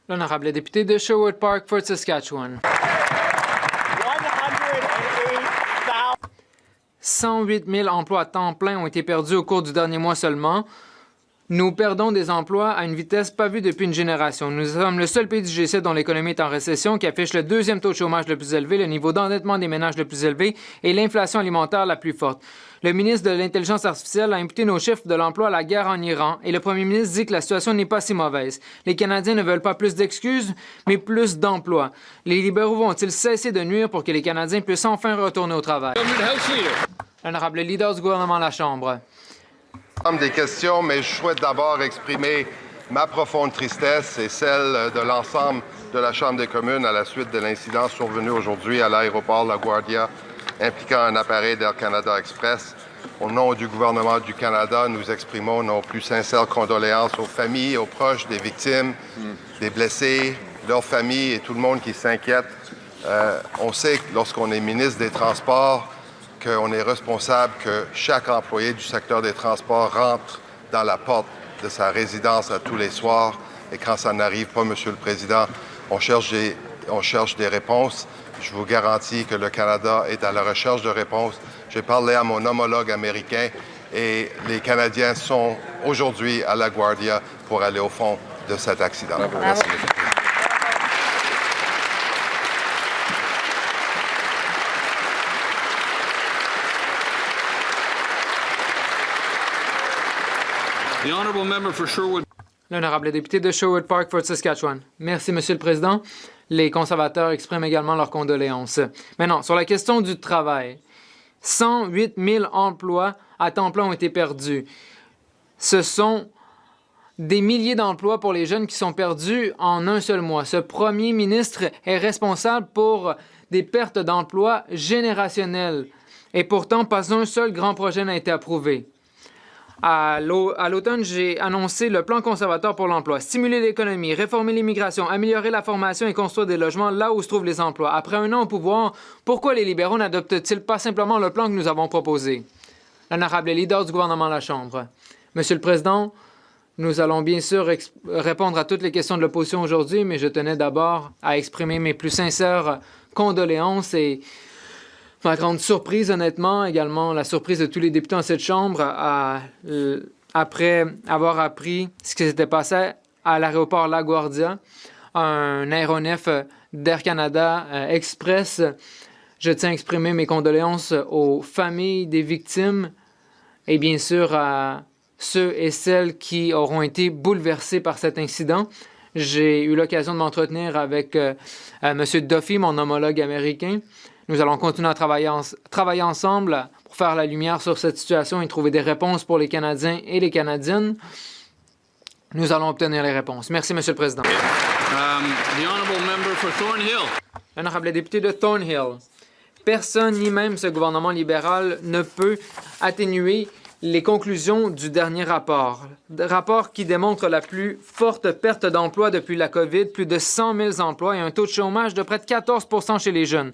L'honorable député de Sherwood Park, Fort Saskatchewan. 108 000 emplois à temps plein ont été perdus au cours du dernier mois seulement. Nous perdons des emplois à une vitesse pas vue depuis une génération. Nous sommes le seul pays du G7 dont l'économie est en récession, qui affiche le deuxième taux de chômage le plus élevé, le niveau d'endettement des ménages le plus élevé et l'inflation alimentaire la plus forte. Le ministre de l'Intelligence artificielle a imputé nos chiffres de l'emploi à la guerre en Iran et le premier ministre dit que la situation n'est pas si mauvaise. Les Canadiens ne veulent pas plus d'excuses, mais plus d'emplois. Les libéraux vont-ils cesser de nuire pour que les Canadiens puissent enfin retourner au travail? L'honorable leader du gouvernement à la Chambre. Des questions, mais je souhaite d'abord exprimer ma profonde tristesse et celle de l'ensemble de la Chambre des communes à la suite de l'incident survenu aujourd'hui à l'aéroport LaGuardia impliquant un appareil d'Air Canada Express. Au nom du gouvernement du Canada, nous exprimons nos plus sincères condoléances aux familles, aux proches des victimes, des blessés, leurs familles et tout le monde qui s'inquiète. On sait que lorsqu'on est ministre des Transports, qu'on est responsable que chaque employé du secteur des transports rentre dans la porte de sa résidence à tous les soirs. Et quand ça n'arrive pas, Monsieur le Président, on cherche des réponses. Je vous garantis que le Canada est à la recherche de réponses. J'ai parlé à mon homologue américain et les Canadiens sont aujourd'hui à LaGuardia pour aller au fond de cet accident. Bravo. Merci. L'honorable député de Sherwood Park, Fort Saskatchewan. Merci, Monsieur le Président. Les conservateurs expriment également leurs condoléances. Maintenant, sur la question du travail, 108 000 emplois à temps plein ont été perdus. Ce sont des milliers d'emplois pour les jeunes qui sont perdus en un seul mois. Ce premier ministre est responsable pour des pertes d'emplois générationnelles. Et pourtant, pas un seul grand projet n'a été approuvé. À l'automne, j'ai annoncé le plan conservateur pour l'emploi. Stimuler l'économie, réformer l'immigration, améliorer la formation et construire des logements là où se trouvent les emplois. Après un an au pouvoir, pourquoi les libéraux n'adoptent-ils pas simplement le plan que nous avons proposé? L'honorable leader du gouvernement à la Chambre. Monsieur le Président, nous allons bien sûr répondre à toutes les questions de l'opposition aujourd'hui, mais je tenais d'abord à exprimer mes plus sincères condoléances et ma grande surprise, honnêtement, également la surprise de tous les députés dans cette Chambre après avoir appris ce qui s'était passé à l'aéroport LaGuardia, un aéronef d'Air Canada Express. Je tiens à exprimer mes condoléances aux familles des victimes et bien sûr à ceux et celles qui auront été bouleversés par cet incident. J'ai eu l'occasion de m'entretenir avec M. Duffy, mon homologue américain. Nous allons continuer à travailler ensemble pour faire la lumière sur cette situation et trouver des réponses pour les Canadiens et les Canadiennes. Nous allons obtenir les réponses. Merci, Monsieur le Président. L'honorable député de Thornhill. Personne, ni même ce gouvernement libéral, ne peut atténuer les conclusions du dernier rapport. Rapport qui démontre la plus forte perte d'emploi depuis la COVID, plus de 100 000 emplois et un taux de chômage de près de 14 % chez les jeunes.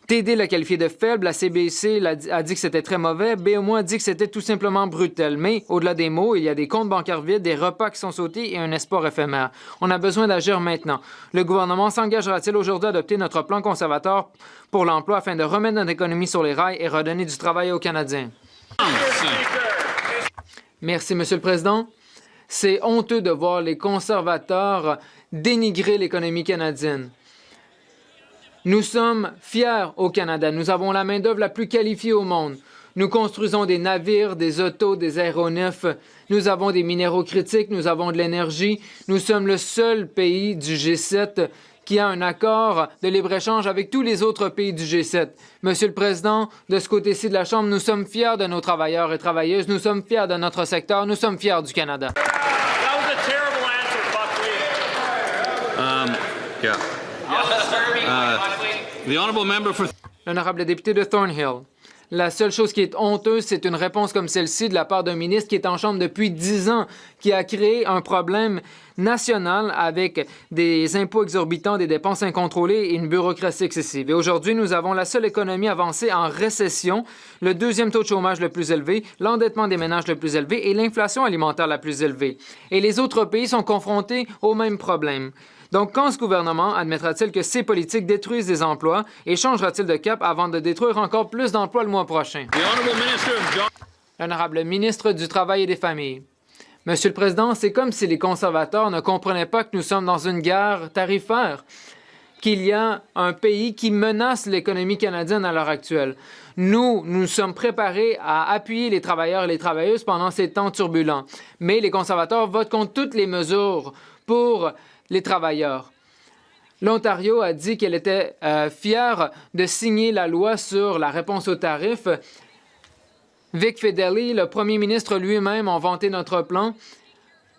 TD l'a qualifié de faible, la CBC a dit que c'était très mauvais, BMO a dit que c'était tout simplement brutal. Mais au-delà des mots, il y a des comptes bancaires vides, des repas qui sont sautés et un espoir éphémère. On a besoin d'agir maintenant. Le gouvernement s'engagera-t-il aujourd'hui à adopter notre plan conservateur pour l'emploi afin de remettre notre économie sur les rails et redonner du travail aux Canadiens? Merci, Monsieur le Président. C'est honteux de voir les conservateurs dénigrer l'économie canadienne. Nous sommes fiers au Canada. Nous avons la main-d'œuvre la plus qualifiée au monde. Nous construisons des navires, des autos, des aéronefs. Nous avons des minéraux critiques, nous avons de l'énergie. Nous sommes le seul pays du G7 qui a un accord de libre-échange avec tous les autres pays du G7. Monsieur le Président, de ce côté-ci de la Chambre, nous sommes fiers de nos travailleurs et travailleuses. Nous sommes fiers de notre secteur. Nous sommes fiers du Canada. L'honorable député de Thornhill. La seule chose qui est honteuse, c'est une réponse comme celle-ci de la part d'un ministre qui est en chambre depuis 10 ans, qui a créé un problème national avec des impôts exorbitants, des dépenses incontrôlées et une bureaucratie excessive. Et aujourd'hui, nous avons la seule économie avancée en récession, le deuxième taux de chômage le plus élevé, l'endettement des ménages le plus élevé et l'inflation alimentaire la plus élevée. Et les autres pays sont confrontés au même problème. Donc, quand ce gouvernement admettra-t-il que ses politiques détruisent des emplois et changera-t-il de cap avant de détruire encore plus d'emplois le mois prochain? L'honorable ministre du Travail et des Familles. Monsieur le Président, c'est comme si les conservateurs ne comprenaient pas que nous sommes dans une guerre tarifaire, qu'il y a un pays qui menace l'économie canadienne à l'heure actuelle. Nous sommes préparés à appuyer les travailleurs et les travailleuses pendant ces temps turbulents. Mais les conservateurs votent contre toutes les mesures pour les travailleurs. L'Ontario a dit qu'elle était fière de signer la loi sur la réponse aux tarifs. Vic Fedeli, le premier ministre lui-même, ont vanté notre plan.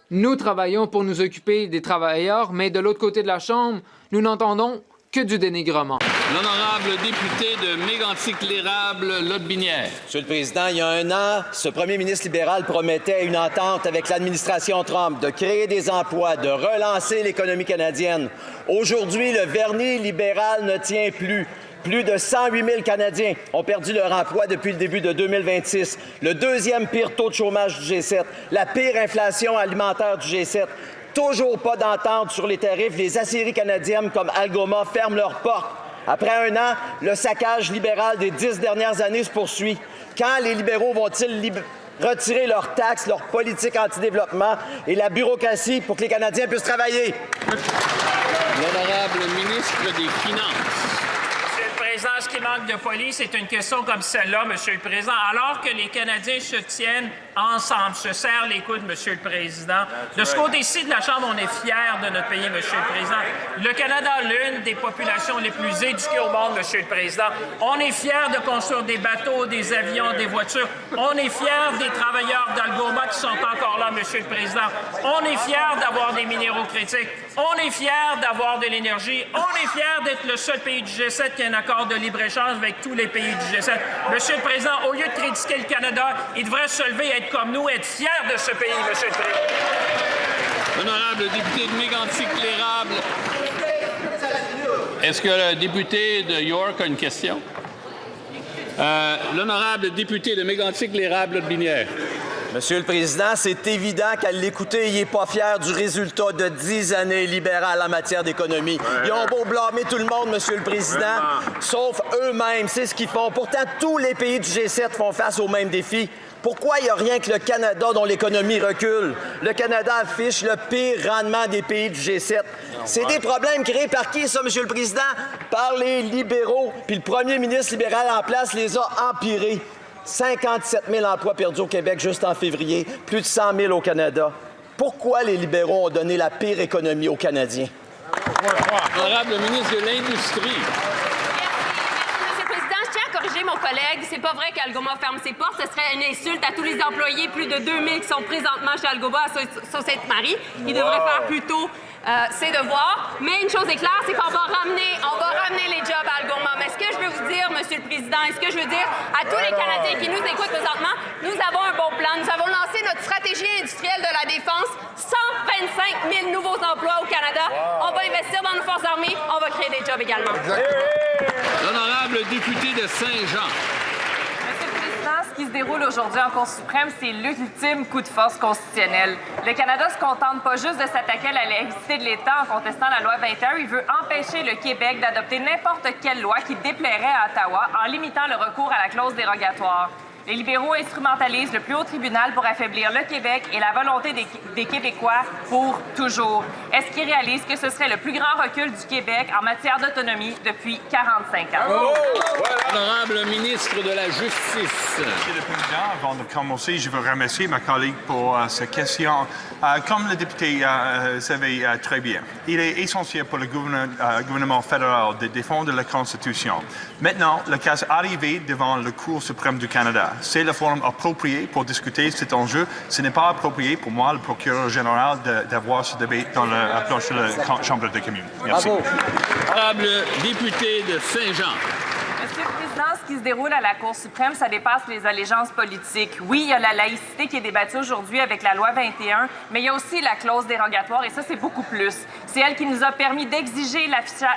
Nous travaillons pour nous occuper des travailleurs, mais de l'autre côté de la Chambre, nous n'entendons que du dénigrement. L'honorable député de Mégantic-l'Érable-Lotbinière. Monsieur le Président, il y a un an, ce premier ministre libéral promettait une entente avec l'administration Trump de créer des emplois, de relancer l'économie canadienne. Aujourd'hui, le vernis libéral ne tient plus. Plus de 108 000 Canadiens ont perdu leur emploi depuis le début de 2026. Le deuxième pire taux de chômage du G7, la pire inflation alimentaire du G7. Toujours pas d'entente sur les tarifs. Les aciéries canadiennes comme Algoma ferment leurs portes. Après un an, le saccage libéral des 10 dernières années se poursuit. Quand les libéraux vont-ils retirer leurs taxes, leur politique anti-développement et la bureaucratie pour que les Canadiens puissent travailler? L'honorable ministre des Finances. Ce qui manque de police, c'est une question comme celle-là, Monsieur le Président. Alors que les Canadiens se tiennent ensemble, se serrent les coudes, Monsieur le Président. De ce côté-ci de la Chambre, on est fiers de notre pays, Monsieur le Président. Le Canada a l'une des populations les plus éduquées au monde, Monsieur le Président. On est fiers de construire des bateaux, des avions, des voitures. On est fiers des travailleurs d'Algoma qui sont encore là, Monsieur le Président. On est fiers d'avoir des minéraux critiques. On est fiers d'avoir de l'énergie. On est fiers d'être le seul pays du G7 qui a un accord de libre-échange avec tous les pays du G7. Monsieur le Président, au lieu de critiquer le Canada, il devrait se lever et être comme nous, être fier de ce pays, Monsieur le Président. Honorable député de Mégantic-l'Érable. Est-ce que le député de York a une question? L'honorable député de Mégantic-l'Érable-Lotbinière. Monsieur le Président, c'est évident qu'à l'écouter, il n'est pas fier du résultat de 10 années libérales en matière d'économie. Ils ont beau blâmer tout le monde, Monsieur le Président, sauf eux-mêmes. C'est ce qu'ils font. Pourtant, tous les pays du G7 font face aux mêmes défis. Pourquoi il n'y a rien que le Canada dont l'économie recule? Le Canada affiche le pire rendement des pays du G7. C'est des problèmes créés par qui, ça, Monsieur le Président? Par les libéraux. Puis le premier ministre libéral en place les a empirés. 57 000 emplois perdus au Québec juste en février, plus de 100 000 au Canada. Pourquoi les libéraux ont donné la pire économie aux Canadiens? Honorable ministre de l'Industrie. Corriger mon collègue, c'est pas vrai qu'Algoma ferme ses portes. Ce serait une insulte à tous les employés, plus de 2000 qui sont présentement chez Algoma à Sault-Sainte-Marie. Ils devraient faire plutôt ses devoirs. Mais une chose est claire, c'est qu'on va ramener les jobs à Algoma. Mais ce que je veux vous dire, Monsieur le Président, et ce que je veux dire à tous les Canadiens qui nous écoutent présentement, nous avons un bon plan. Nous avons lancé notre stratégie industrielle de la défense. 125 000 nouveaux emplois au Canada. On va investir dans nos forces armées. On va créer des jobs également. L'honorable député de Saint-Jean. Monsieur le Président, ce qui se déroule aujourd'hui en Cour suprême, c'est l'ultime coup de force constitutionnel. Le Canada se contente pas juste de s'attaquer à la laïcité de l'État en contestant la loi 21. Il veut empêcher le Québec d'adopter n'importe quelle loi qui déplairait à Ottawa en limitant le recours à la clause dérogatoire. Les libéraux instrumentalisent le plus haut tribunal pour affaiblir le Québec et la volonté des Québécois pour toujours. Est-ce qu'ils réalisent que ce serait le plus grand recul du Québec en matière d'autonomie depuis 45 ans? Honorable ministre de la Justice. Monsieur le Président, avant de commencer, je veux remercier ma collègue pour cette question. Comme le député savait très bien, il est essentiel pour le gouvernement fédéral de défendre la Constitution. Maintenant, le cas est arrivé devant la Cour suprême du Canada. C'est le forum approprié pour discuter cet enjeu. Ce n'est pas approprié pour moi, le procureur général, d'avoir ce débat dans la Chambre des communes. Merci. Honorable député de Saint-Jean. Monsieur le Président, ce ce qui se déroule à la Cour suprême, ça dépasse les allégeances politiques. Oui, il y a la laïcité qui est débattue aujourd'hui avec la loi 21, mais il y a aussi la clause dérogatoire, et ça, c'est beaucoup plus. C'est elle qui nous a permis d'exiger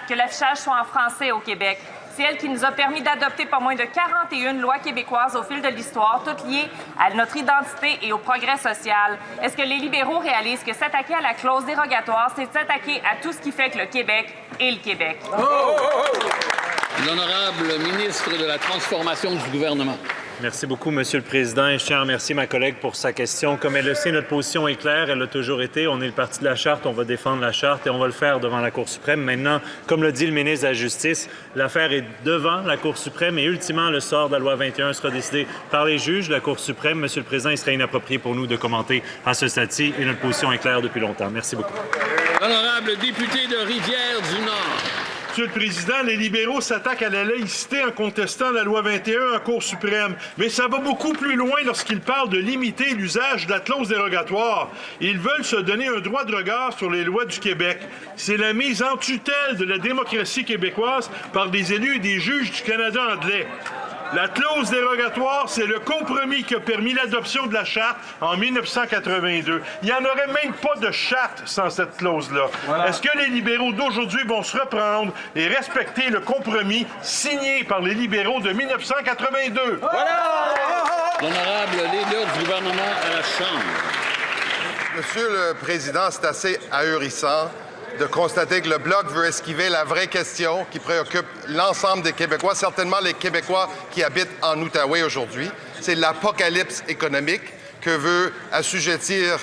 que l'affichage soit en français au Québec. C'est elle qui nous a permis d'adopter pas moins de 41 lois québécoises au fil de l'histoire, toutes liées à notre identité et au progrès social. Est-ce que les libéraux réalisent que s'attaquer à la clause dérogatoire, c'est s'attaquer à tout ce qui fait que le Québec est le Québec? L'honorable ministre de la Transformation du gouvernement. Merci beaucoup, Monsieur le Président. Et je tiens à remercier ma collègue pour sa question. Comme elle le sait, notre position est claire. Elle l'a toujours été. On est le parti de la Charte. On va défendre la Charte et on va le faire devant la Cour suprême. Maintenant, comme l'a dit le ministre de la Justice, l'affaire est devant la Cour suprême et ultimement, le sort de la loi 21 sera décidé par les juges de la Cour suprême. Monsieur le Président, il serait inapproprié pour nous de commenter à ce stade-ci et notre position est claire depuis longtemps. Merci beaucoup. L'honorable député de Rivière-du-Nord. Monsieur le Président, les libéraux s'attaquent à la laïcité en contestant la loi 21 en Cour suprême. Mais ça va beaucoup plus loin lorsqu'ils parlent de limiter l'usage de la clause dérogatoire. Ils veulent se donner un droit de regard sur les lois du Québec. C'est la mise en tutelle de la démocratie québécoise par des élus et des juges du Canada anglais. La clause dérogatoire, c'est le compromis qui a permis l'adoption de la Charte en 1982. Il n'y en aurait même pas de charte sans cette clause-là. Voilà. Est-ce que les libéraux d'aujourd'hui vont se reprendre et respecter le compromis signé par les libéraux de 1982? Voilà! L'honorable leader du gouvernement à la Chambre. Monsieur le Président, c'est assez ahurissant de constater que le Bloc veut esquiver la vraie question qui préoccupe l'ensemble des Québécois, certainement les Québécois qui habitent en Outaouais aujourd'hui. C'est l'apocalypse économique que veut assujettir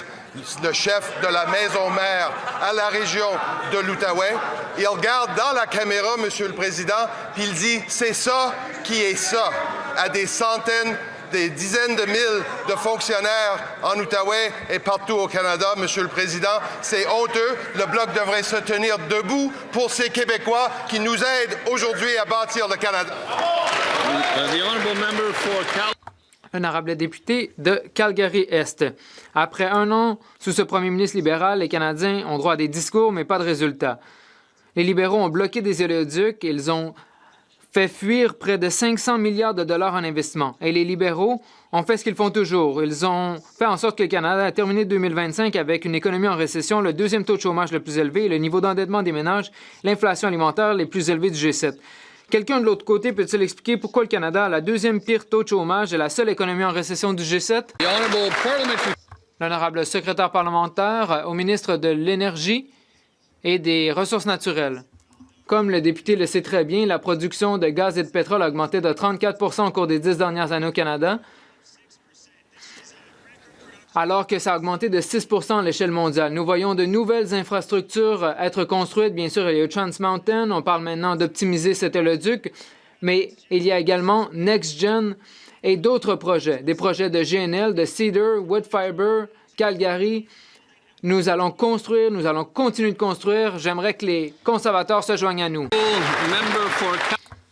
le chef de la maison mère à la région de l'Outaouais. Il regarde dans la caméra, Monsieur le Président, puis il dit « c'est ça qui est ça » à des centaines des dizaines de mille de fonctionnaires en Outaouais et partout au Canada, Monsieur le Président. C'est honteux. Le Bloc devrait se tenir debout pour ces Québécois qui nous aident aujourd'hui à bâtir le Canada. Honorable député de Calgary-Est. Après un an sous ce premier ministre libéral, les Canadiens ont droit à des discours, mais pas de résultats. Les libéraux ont bloqué des oléoducs, ils ont fait fuir près de 500 milliards de dollars en investissement. Et les libéraux ont fait ce qu'ils font toujours. Ils ont fait en sorte que le Canada a terminé 2025 avec une économie en récession, le deuxième taux de chômage le plus élevé, le niveau d'endettement des ménages, l'inflation alimentaire les plus élevés du G7. Quelqu'un de l'autre côté peut-il expliquer pourquoi le Canada a la deuxième pire taux de chômage et la seule économie en récession du G7? L'honorable secrétaire parlementaire au ministre de l'Énergie et des Ressources naturelles. Comme le député le sait très bien, la production de gaz et de pétrole a augmenté de 34 % au cours des 10 dernières années au Canada, alors que ça a augmenté de 6 % à l'échelle mondiale. Nous voyons de nouvelles infrastructures être construites. Bien sûr, il y a eu Trans Mountain. On parle maintenant d'optimiser cet oléoduc, mais il y a également NextGen et d'autres projets, des projets de GNL, de Cedar, Woodfibre, Calgary. Nous allons construire, nous allons continuer de construire. J'aimerais que les conservateurs se joignent à nous.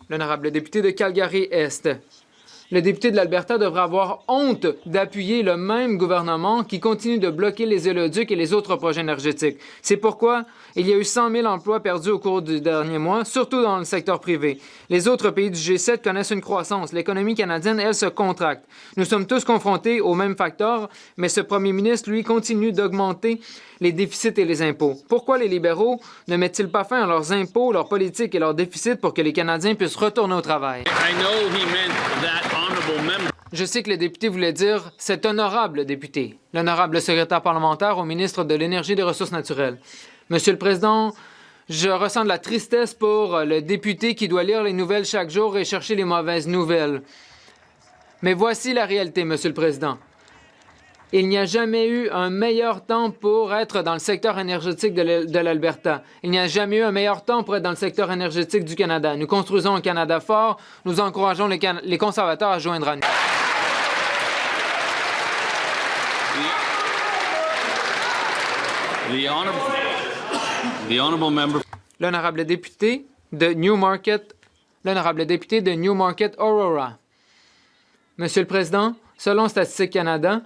L'honorable député de Calgary-Est. Le député de l'Alberta devrait avoir honte d'appuyer le même gouvernement qui continue de bloquer les oléoducs et les autres projets énergétiques. C'est pourquoi il y a eu 100 000 emplois perdus au cours du dernier mois, surtout dans le secteur privé. Les autres pays du G7 connaissent une croissance. L'économie canadienne, elle, se contracte. Nous sommes tous confrontés aux mêmes facteurs, mais ce premier ministre, lui, continue d'augmenter les déficits et les impôts. Pourquoi les libéraux ne mettent-ils pas fin à leurs impôts, leurs politiques et leurs déficits pour que les Canadiens puissent retourner au travail? Je sais que le député voulait dire « cet honorable député », l'honorable secrétaire parlementaire au ministre de l'Énergie et des Ressources naturelles. Monsieur le Président, je ressens de la tristesse pour le député qui doit lire les nouvelles chaque jour et chercher les mauvaises nouvelles. Mais voici la réalité, Monsieur le Président. Il n'y a jamais eu un meilleur temps pour être dans le secteur énergétique de l'Alberta. Il n'y a jamais eu un meilleur temps pour être dans le secteur énergétique du Canada. Nous construisons un Canada fort. Nous encourageons les conservateurs à joindre à nous. L'honorable député de Newmarket, Aurora. Monsieur le Président, selon Statistique Canada,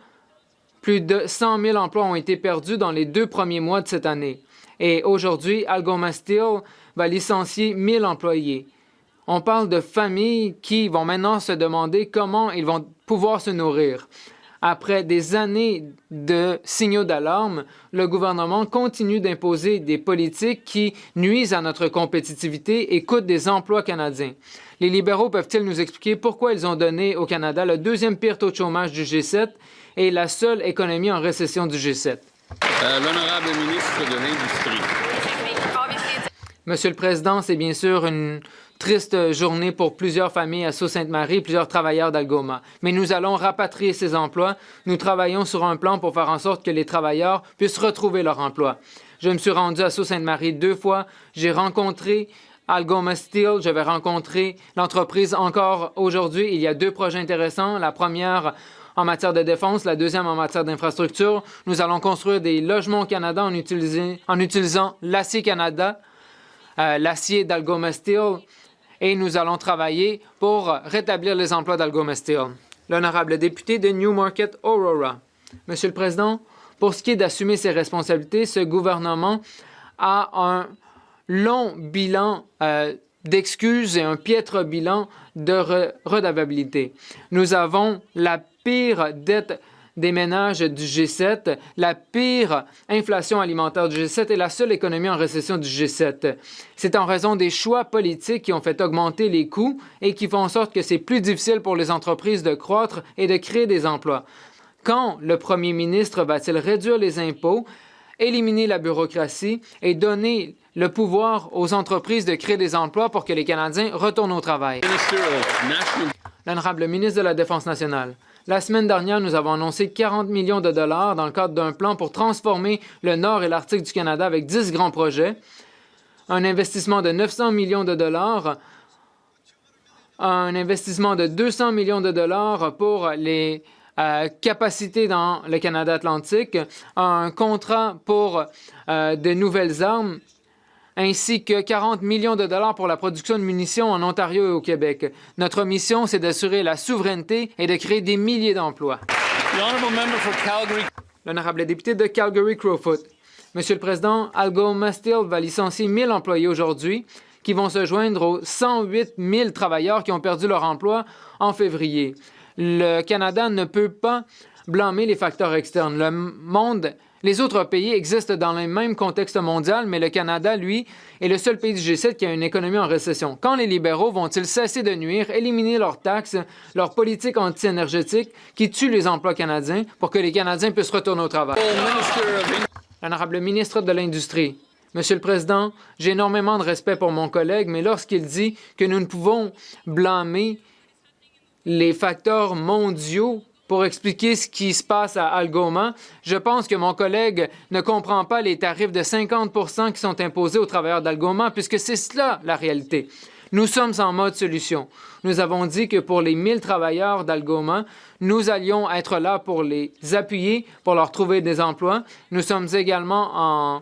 plus de 100 000 emplois ont été perdus dans les 2 premiers mois de cette année. Et aujourd'hui, Algoma Steel va licencier 1 000 employés. On parle de familles qui vont maintenant se demander comment ils vont pouvoir se nourrir. Après des années de signaux d'alarme, le gouvernement continue d'imposer des politiques qui nuisent à notre compétitivité et coûtent des emplois canadiens. Les libéraux peuvent-ils nous expliquer pourquoi ils ont donné au Canada le deuxième pire taux de chômage du G7 et la seule économie en récession du G7? L'honorable ministre de l'Industrie. Monsieur le Président, c'est bien sûr une triste journée pour plusieurs familles à Sault-Sainte-Marie et plusieurs travailleurs d'Algoma. Mais nous allons rapatrier ces emplois. Nous travaillons sur un plan pour faire en sorte que les travailleurs puissent retrouver leur emploi. Je me suis rendu à Sault-Sainte-Marie 2 fois. J'ai rencontré Algoma Steel. Je vais rencontrer l'entreprise encore aujourd'hui. Il y a 2 projets intéressants. La première en matière de défense, la deuxième en matière d'infrastructure. Nous allons construire des logements au Canada en utilisant l'acier Canada, l'acier d'Algoma Steel. Et nous allons travailler pour rétablir les emplois d'Algoma Steel. L'honorable député de Newmarket Aurora. Monsieur le Président, pour ce qui est d'assumer ses responsabilités, ce gouvernement a un long bilan d'excuses et un piètre bilan de redevabilité. Nous avons la pire dette des ménages du G7, la pire inflation alimentaire du G7 et la seule économie en récession du G7. C'est en raison des choix politiques qui ont fait augmenter les coûts et qui font en sorte que c'est plus difficile pour les entreprises de croître et de créer des emplois. Quand le premier ministre va-t-il réduire les impôts, éliminer la bureaucratie et donner le pouvoir aux entreprises de créer des emplois pour que les Canadiens retournent au travail? L'honorable ministre de la Défense nationale. La semaine dernière, nous avons annoncé 40 millions de dollars dans le cadre d'un plan pour transformer le Nord et l'Arctique du Canada avec 10 grands projets, un investissement de 900 millions de dollars, un investissement de 200 millions de dollars pour les capacités dans le Canada atlantique, un contrat pour de nouvelles armes, ainsi que 40 millions de dollars pour la production de munitions en Ontario et au Québec. Notre mission, c'est d'assurer la souveraineté et de créer des milliers d'emplois. L'honorable député de Calgary-Crowfoot. Monsieur le Président, Algoma Steel va licencier 1000 employés aujourd'hui qui vont se joindre aux 108 000 travailleurs qui ont perdu leur emploi en février. Le Canada ne peut pas blâmer les facteurs externes. Les autres pays existent dans le même contexte mondial, mais le Canada, lui, est le seul pays du G7 qui a une économie en récession. Quand les libéraux vont-ils cesser de nuire, éliminer leurs taxes, leur politique anti-énergétique qui tue les emplois canadiens pour que les Canadiens puissent retourner au travail? L'honorable ministre de l'Industrie. Monsieur le Président, j'ai énormément de respect pour mon collègue, mais lorsqu'il dit que nous ne pouvons blâmer les facteurs mondiaux pour expliquer ce qui se passe à Algoma, je pense que mon collègue ne comprend pas les tarifs de 50 % qui sont imposés aux travailleurs d'Algoma, puisque c'est cela la réalité. Nous sommes en mode solution. Nous avons dit que pour les 1000 travailleurs d'Algoma, nous allions être là pour les appuyer, pour leur trouver des emplois. Nous sommes également en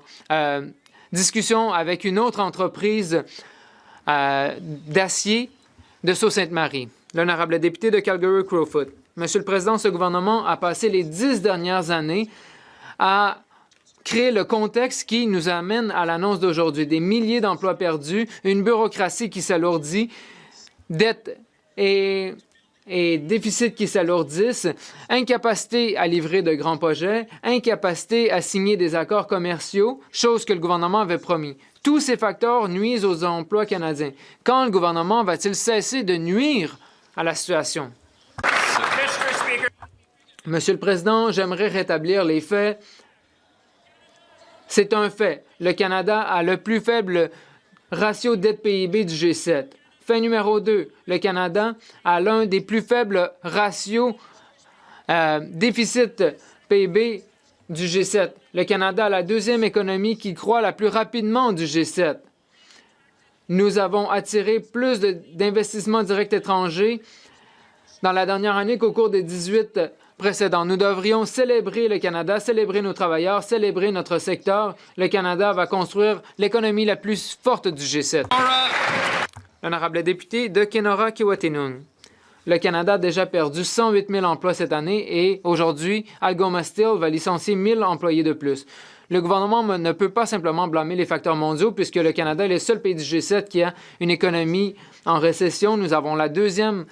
discussion avec une autre entreprise d'acier de Sault-Sainte-Marie. L'honorable député de Calgary-Crowfoot. Monsieur le Président, ce gouvernement a passé les 10 dernières années à créer le contexte qui nous amène à l'annonce d'aujourd'hui. Des milliers d'emplois perdus, une bureaucratie qui s'alourdit, dettes et déficits qui s'alourdissent, incapacité à livrer de grands projets, incapacité à signer des accords commerciaux, chose que le gouvernement avait promis. Tous ces facteurs nuisent aux emplois canadiens. Quand le gouvernement va-t-il cesser de nuire à la situation? Monsieur le Président, j'aimerais rétablir les faits. C'est un fait. Le Canada a le plus faible ratio dette-PIB du G7. Fait numéro 2, le Canada a l'un des plus faibles ratios déficit-PIB du G7. Le Canada a la deuxième économie qui croît la plus rapidement du G7. Nous avons attiré plus d'investissements directs étrangers dans la dernière année qu'au cours des 18 précédents. Nous devrions célébrer le Canada, célébrer nos travailleurs, célébrer notre secteur. Le Canada va construire l'économie la plus forte du G7. L'honorable député de Kenora-Kiwatinung. Le Canada a déjà perdu 108 000 emplois cette année et aujourd'hui, Algoma Steel va licencier 1 000 employés de plus. Le gouvernement ne peut pas simplement blâmer les facteurs mondiaux puisque le Canada est le seul pays du G7 qui a une économie en récession. Nous avons la deuxième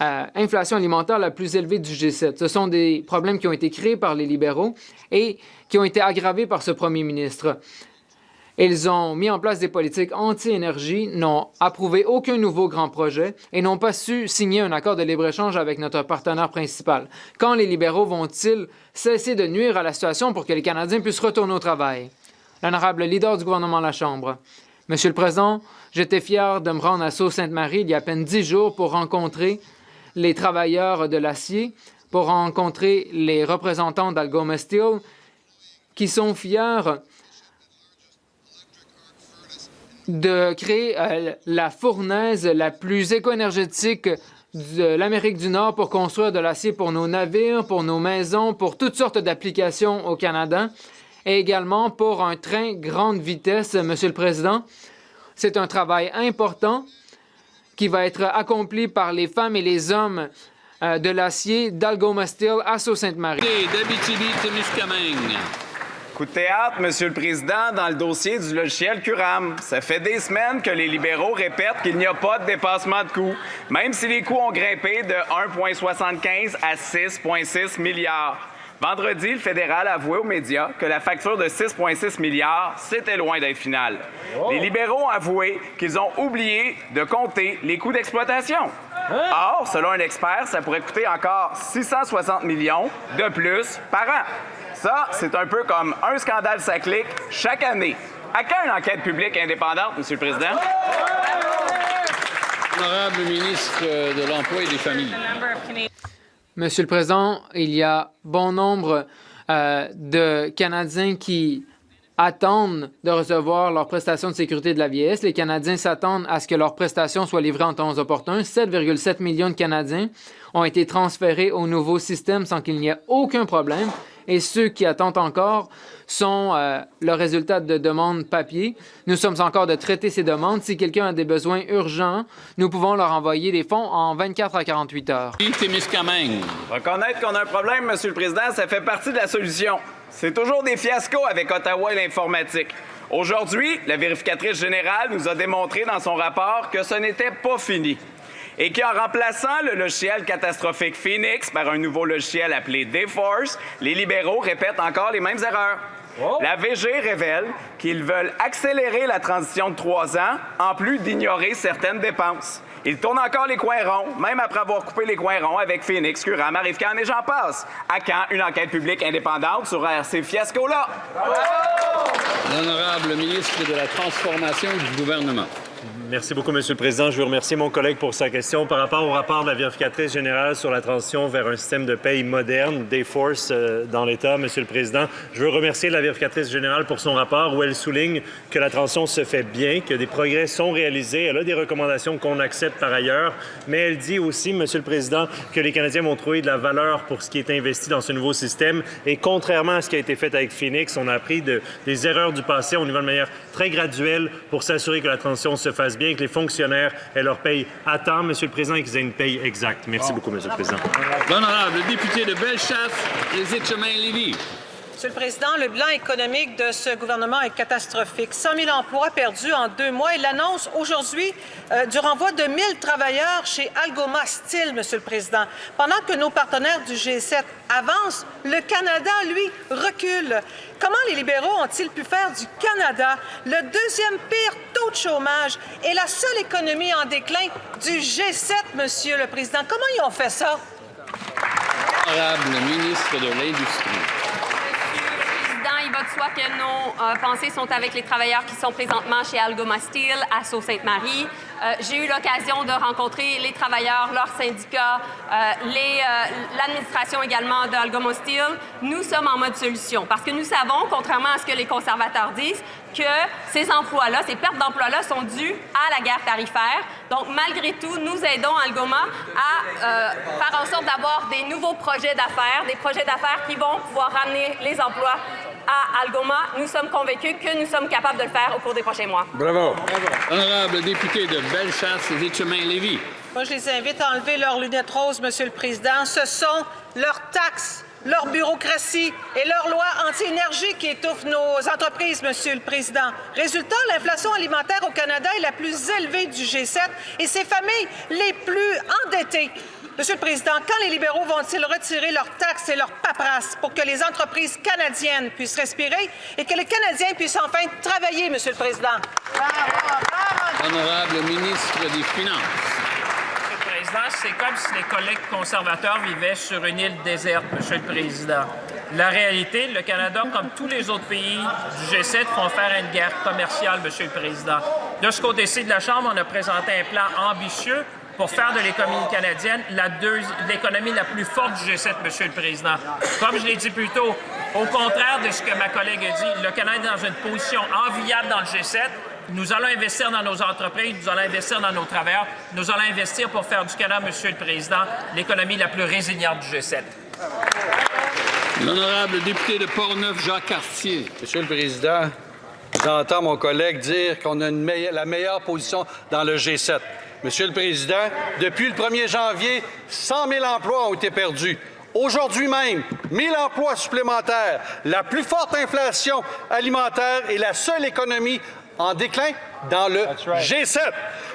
inflation alimentaire la plus élevée du G7. Ce sont des problèmes qui ont été créés par les libéraux et qui ont été aggravés par ce premier ministre. Ils ont mis en place des politiques anti-énergie, n'ont approuvé aucun nouveau grand projet et n'ont pas su signer un accord de libre-échange avec notre partenaire principal. Quand les libéraux vont-ils cesser de nuire à la situation pour que les Canadiens puissent retourner au travail? L'honorable leader du gouvernement à la Chambre. Monsieur le Président, j'étais fier de me rendre à Sault-Sainte-Marie il y a à peine 10 jours pour rencontrer les travailleurs de l'acier, pour rencontrer les représentants d'Algoma Steel qui sont fiers de créer la fournaise la plus éco-énergétique de l'Amérique du Nord pour construire de l'acier pour nos navires, pour nos maisons, pour toutes sortes d'applications au Canada et également pour un train grande vitesse, Monsieur le Président. C'est un travail important qui va être accompli par les femmes et les hommes de l'acier d'Algoma Steel à Sault-Sainte-Marie. Coup de théâtre, Monsieur le Président, dans le dossier du logiciel Curam. Ça fait des semaines que les libéraux répètent qu'il n'y a pas de dépassement de coûts, même si les coûts ont grimpé de 1,75 à 6,6 milliards. Vendredi, le fédéral a avoué aux médias que la facture de 6,6 milliards, c'était loin d'être finale. Les libéraux ont avoué qu'ils ont oublié de compter les coûts d'exploitation. Or, selon un expert, ça pourrait coûter encore 660 millions de plus par an. Ça, c'est un peu comme un scandale cyclique chaque année. À quand une enquête publique indépendante, Monsieur le Président? Honorable ministre de l'Emploi et des Familles. Monsieur le Président, il y a bon nombre de Canadiens qui attendent de recevoir leurs prestations de sécurité de la vieillesse. Les Canadiens s'attendent à ce que leurs prestations soient livrées en temps opportun. 7,7 millions de Canadiens ont été transférés au nouveau système sans qu'il n'y ait aucun problème. Et ceux qui attendent encore sont le résultat de demandes papier. Nous sommes encore de traiter ces demandes. Si quelqu'un a des besoins urgents, nous pouvons leur envoyer des fonds en 24 à 48 heures. Reconnaître qu'on a un problème, Monsieur le Président, ça fait partie de la solution. C'est toujours des fiascos avec Ottawa et l'informatique. Aujourd'hui, la vérificatrice générale nous a démontré dans son rapport que ce n'était pas fini. Et qu'en remplaçant le logiciel catastrophique Phoenix par un nouveau logiciel appelé Dayforce, les libéraux répètent encore les mêmes erreurs. La VG révèle qu'ils veulent accélérer la transition de 3 ans, en plus d'ignorer certaines dépenses. Ils tournent encore les coins ronds, même après avoir coupé les coins ronds avec Phoenix, Curam, Arrive-Can et j'en passe. À quand une enquête publique indépendante sur ces fiascos-là? L'honorable ministre de la Transformation du gouvernement. Merci beaucoup, Monsieur le Président. Je veux remercier mon collègue pour sa question. Par rapport au rapport de la vérificatrice générale sur la transition vers un système de paye moderne, Dayforce, dans l'État, Monsieur le Président, je veux remercier la vérificatrice générale pour son rapport où elle souligne que la transition se fait bien, que des progrès sont réalisés. Elle a des recommandations qu'on accepte par ailleurs, mais elle dit aussi, Monsieur le Président, que les Canadiens vont trouver de la valeur pour ce qui est investi dans ce nouveau système. Et contrairement à ce qui a été fait avec Phoenix, on a appris des erreurs du passé. On y va de manière très graduelle pour s'assurer que la transition se fasse bien, que les fonctionnaires aient leur paye à temps, Monsieur le Président, et qu'ils aient une paye exacte. Merci beaucoup, Monsieur le Président. L'honorable député de Bellechasse, les Etchemins-Lévis. Monsieur le Président, le bilan économique de ce gouvernement est catastrophique. 100 000 emplois perdus en 2 mois. Il annonce aujourd'hui du renvoi de 1 000 travailleurs chez Algoma Steel, Monsieur le Président. Pendant que nos partenaires du G7 avancent, le Canada, lui, recule. Comment les libéraux ont-ils pu faire du Canada le deuxième pire taux de chômage et la seule économie en déclin du G7, Monsieur le Président? Comment ils ont fait ça? Honorable ministre de l'Industrie. Il va de soi que nos pensées sont avec les travailleurs qui sont présentement chez Algoma Steel à Sault-Sainte-Marie. J'ai eu l'occasion de rencontrer les travailleurs, leurs syndicats, l'administration également d'Algoma Steel. Nous sommes en mode solution parce que nous savons, contrairement à ce que les conservateurs disent, que ces emplois-là, ces pertes d'emplois-là sont dues à la guerre tarifaire. Donc, malgré tout, nous aidons Algoma à faire en sorte d'avoir des nouveaux projets d'affaires, des projets d'affaires qui vont pouvoir ramener les emplois à Algoma. Nous sommes convaincus que nous sommes capables de le faire au cours des prochains mois. Bravo. Honorable député de Bellechasse, les Etchemins-Lévis. Moi, je les invite à enlever leurs lunettes roses, Monsieur le Président. Ce sont leurs taxes leur bureaucratie et leurs lois anti-énergie qui étouffent nos entreprises, Monsieur le Président. Résultat, l'inflation alimentaire au Canada est la plus élevée du G7 et ses familles les plus endettées. Monsieur le Président, quand les libéraux vont-ils retirer leurs taxes et leurs paperasses pour que les entreprises canadiennes puissent respirer et que les Canadiens puissent enfin travailler, Monsieur le Président? Honorable ministre des Finances. Monsieur le Président, c'est comme si les collègues conservateurs vivaient sur une île déserte, Monsieur le Président. La réalité, le Canada, comme tous les autres pays du G7, font faire une guerre commerciale, Monsieur le Président. De ce côté-ci de la Chambre, on a présenté un plan ambitieux pour faire de l'économie canadienne l'économie la plus forte du G7, Monsieur le Président. Comme je l'ai dit plus tôt, au contraire de ce que ma collègue a dit, le Canada est dans une position enviable dans le G7. Nous allons investir dans nos entreprises, nous allons investir dans nos travailleurs, nous allons investir pour faire du Canada, Monsieur le Président, l'économie la plus résiliente du G7. L'honorable député de Portneuf, Jacques Cartier. Monsieur le Président, j'entends mon collègue dire qu'on a la meilleure position dans le G7. Monsieur le Président, depuis le 1er janvier, 100 000 emplois ont été perdus. Aujourd'hui même, 1 000 emplois supplémentaires, la plus forte inflation alimentaire et la seule économie en déclin dans le G7.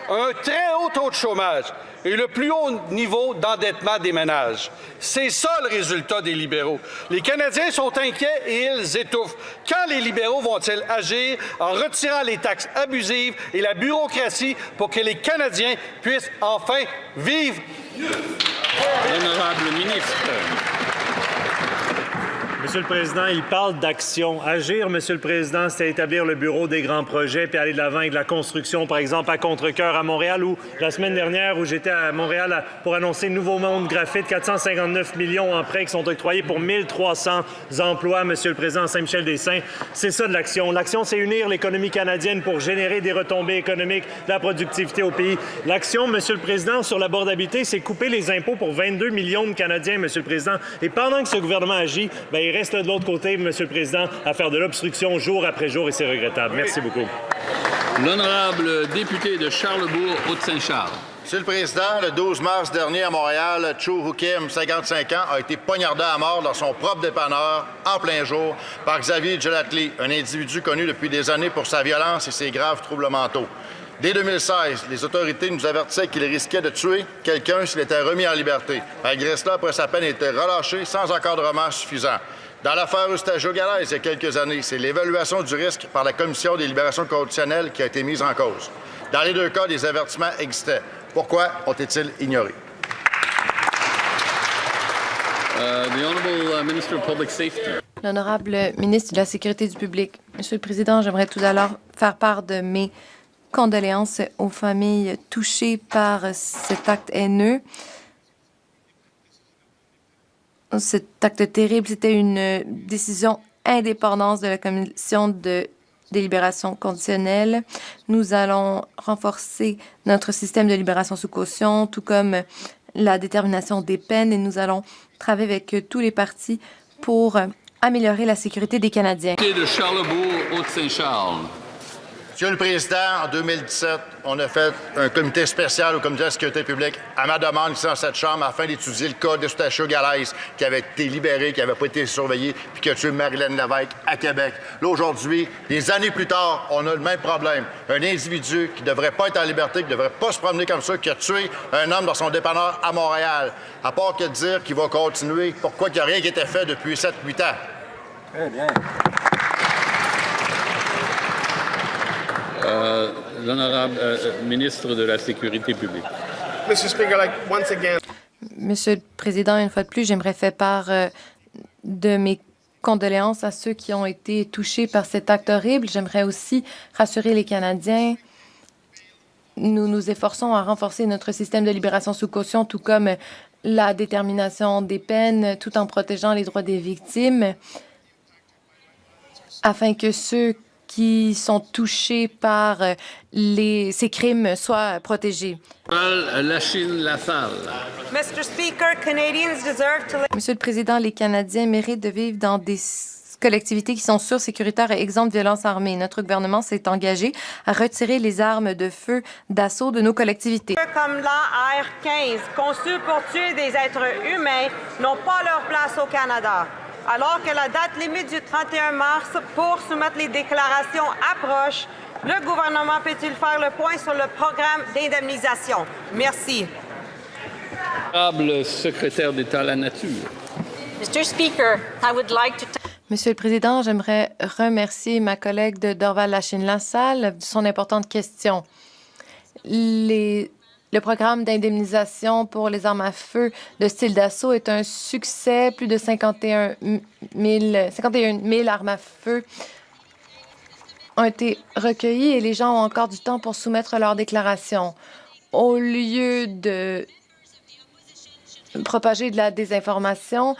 Un très haut taux de chômage et le plus haut niveau d'endettement des ménages. C'est ça le résultat des libéraux. Les Canadiens sont inquiets et ils étouffent. Quand les libéraux vont-ils agir en retirant les taxes abusives et la bureaucratie pour que les Canadiens puissent enfin vivre? L'honorable ministre. Monsieur le Président, il parle d'action. Agir, Monsieur le Président, c'est établir le bureau des grands projets puis aller de l'avant avec de la construction, par exemple, à Contrecœur à Montréal, ou la semaine dernière, où j'étais à Montréal pour annoncer Nouveau Monde Graphite, 459 millions en prêts qui sont octroyés pour 1300 emplois, Monsieur le Président, à Saint-Michel-des-Saints. C'est ça de l'action. L'action, c'est unir l'économie canadienne pour générer des retombées économiques, de la productivité au pays. L'action, Monsieur le Président, sur l'abordabilité, c'est couper les impôts pour 22 millions de Canadiens, Monsieur le Président. Et pendant que ce gouvernement agit, bien, il reste de l'autre côté, Monsieur le Président, à faire de l'obstruction jour après jour, et c'est regrettable. Merci beaucoup. L'honorable député de Charlebourg, Haute-Saint-Charles. Monsieur le Président, le 12 mars dernier à Montréal, Cho Hukim, 55 ans, a été poignardé à mort dans son propre dépanneur, en plein jour, par Xavier Gelatli, un individu connu depuis des années pour sa violence et ses graves troubles mentaux. Dès 2016, les autorités nous avertissaient qu'il risquait de tuer quelqu'un s'il était remis en liberté. Malgré cela, après sa peine, il était relâché sans encadrement suffisant. Dans l'affaire Eustachio-Galaise, il y a quelques années, c'est l'évaluation du risque par la Commission des libérations conditionnelles qui a été mise en cause. Dans les deux cas, des avertissements existaient. Pourquoi ont-ils ignorés? L'honorable ministre de la Sécurité du public. Monsieur le Président, j'aimerais tout à l'heure faire part de mes condoléances aux familles touchées par cet acte haineux. Cet acte terrible, c'était une décision indépendante de la Commission de délibération conditionnelle. Nous allons renforcer notre système de libération sous caution, tout comme la détermination des peines, et nous allons travailler avec tous les partis pour améliorer la sécurité des Canadiens. De Charlebourg, Haute-Saint-Charles. Monsieur le Président, en 2017, on a fait un comité spécial au Comité de la sécurité publique à ma demande ici dans cette Chambre afin d'étudier le cas d'Eustachio-Galaise qui avait été libéré, qui n'avait pas été surveillé puis qui a tué Marilyn Lévesque à Québec. Là, aujourd'hui, des années plus tard, on a le même problème. Un individu qui ne devrait pas être en liberté, qui ne devrait pas se promener comme ça, qui a tué un homme dans son dépanneur à Montréal. À part que de dire qu'il va continuer, pourquoi il n'y a rien qui a été fait depuis 7-8 ans? Très bien. L'honorable ministre de la Sécurité publique. Monsieur le Président, une fois de plus, j'aimerais faire part de mes condoléances à ceux qui ont été touchés par cet acte horrible. J'aimerais aussi rassurer les Canadiens. Nous nous efforçons à renforcer notre système de libération sous caution, tout comme la détermination des peines, tout en protégeant les droits des victimes, afin que ceux qui sont touchés par ces crimes soient protégés. Lachine Lassalle. Monsieur le Président, les Canadiens méritent de vivre dans des collectivités qui sont sûres, sécuritaires et exemptes de violences armées. Notre gouvernement s'est engagé à retirer les armes de feu d'assaut de nos collectivités. Comme l'AR-15, conçus pour tuer des êtres humains, n'ont pas leur place au Canada. Alors que la date limite du 31 mars pour soumettre les déclarations approche, le gouvernement peut-il faire le point sur le programme d'indemnisation? Merci. Honorable secrétaire d'État à la Nature. Mr. Speaker, I would like to... Monsieur le Président, j'aimerais remercier ma collègue de Dorval-Lachine-Lassalle de son importante question. Le programme d'indemnisation pour les armes à feu de style d'assaut est un succès. Plus de 51 000 armes à feu ont été recueillies et les gens ont encore du temps pour soumettre leurs déclarations. Au lieu de propager de la désinformation,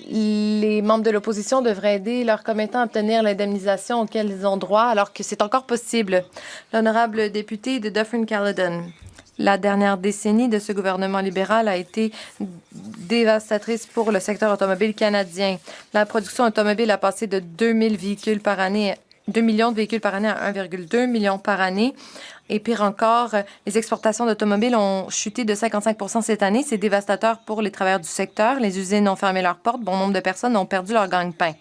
les membres de l'opposition devraient aider leurs commettants à obtenir l'indemnisation auquel ils ont droit, alors que c'est encore possible. L'honorable député de Dufferin-Caledon. La dernière décennie de ce gouvernement libéral a été dévastatrice pour le secteur automobile canadien. La production automobile a passé de 2 millions de véhicules par année à 1,2 million par année. Et pire encore, les exportations d'automobiles ont chuté de 55 % cette année. C'est dévastateur pour les travailleurs du secteur. Les usines ont fermé leurs portes. Bon nombre de personnes ont perdu leur gagne-pain.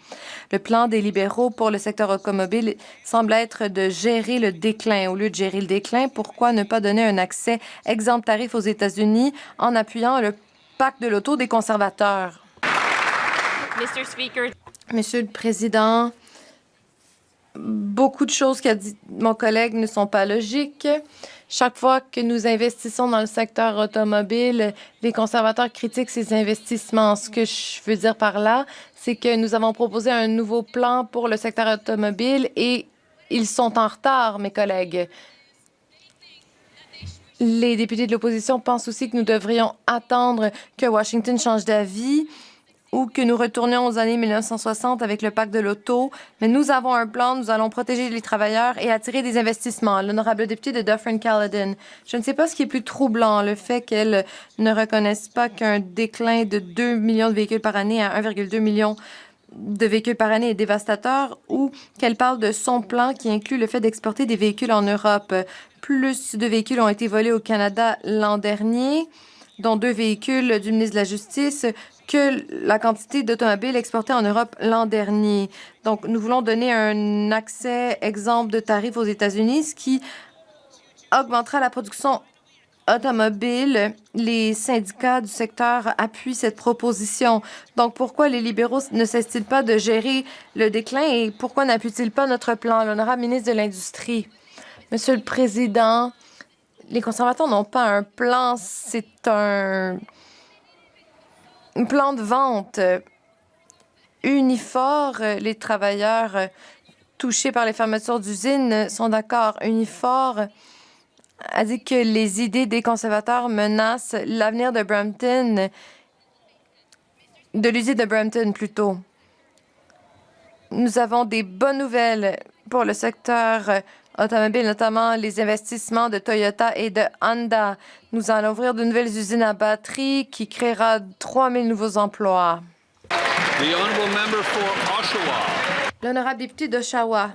Le plan des libéraux pour le secteur automobile semble être de gérer le déclin. Au lieu de gérer le déclin, pourquoi ne pas donner un accès exempt de tarifs aux États-Unis en appuyant le pacte de l'auto des conservateurs? Mr. Speaker. Monsieur le Président, beaucoup de choses qu'a dit mon collègue ne sont pas logiques. Chaque fois que nous investissons dans le secteur automobile, les conservateurs critiquent ces investissements. Ce que je veux dire par là, c'est que nous avons proposé un nouveau plan pour le secteur automobile et ils sont en retard, mes collègues. Les députés de l'opposition pensent aussi que nous devrions attendre que Washington change d'avis ou que nous retournions aux années 1960 avec le pacte de l'auto. Mais nous avons un plan, nous allons protéger les travailleurs et attirer des investissements. L'honorable député de Dufferin-Caledon, je ne sais pas ce qui est plus troublant, le fait qu'elle ne reconnaisse pas qu'un déclin de 2 millions de véhicules par année à 1,2 million de véhicules par année est dévastateur, ou qu'elle parle de son plan qui inclut le fait d'exporter des véhicules en Europe. Plus de véhicules ont été volés au Canada l'an dernier, dont 2 véhicules du ministre de la Justice, que la quantité d'automobiles exportées en Europe l'an dernier. Donc, nous voulons donner un accès exempt de tarifs aux États-Unis, ce qui augmentera la production automobile. Les syndicats du secteur appuient cette proposition. Donc, pourquoi les libéraux ne cessent-ils pas de gérer le déclin et pourquoi n'appuient-ils pas notre plan? L'honorable ministre de l'Industrie. Monsieur le Président, les conservateurs n'ont pas un plan, c'est un plan de vente. Unifor, les travailleurs touchés par les fermetures d'usines sont d'accord. Unifor a dit que les idées des conservateurs menacent l'avenir de Brampton, de l'usine de Brampton plutôt. Nous avons des bonnes nouvelles pour le secteur automobile, notamment les investissements de Toyota et de Honda. Nous allons ouvrir de nouvelles usines à batterie qui créera 3 000 nouveaux emplois. L'honorable député d'Oshawa.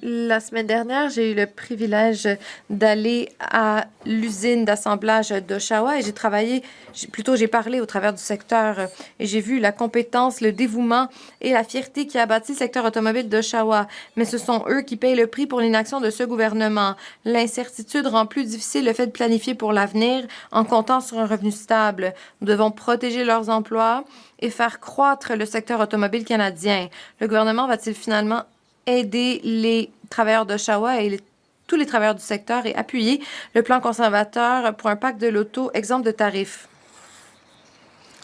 La semaine dernière, j'ai eu le privilège d'aller à l'usine d'assemblage d'Oshawa et j'ai parlé au travers du secteur et j'ai vu la compétence, le dévouement et la fierté qui a bâti le secteur automobile d'Oshawa. Mais ce sont eux qui payent le prix pour l'inaction de ce gouvernement. L'incertitude rend plus difficile le fait de planifier pour l'avenir en comptant sur un revenu stable. Nous devons protéger leurs emplois et faire croître le secteur automobile canadien. Le gouvernement va-t-il finalement aider les travailleurs d'Oshawa et tous les travailleurs du secteur et appuyer le plan conservateur pour un pacte de l'auto exempt de tarifs?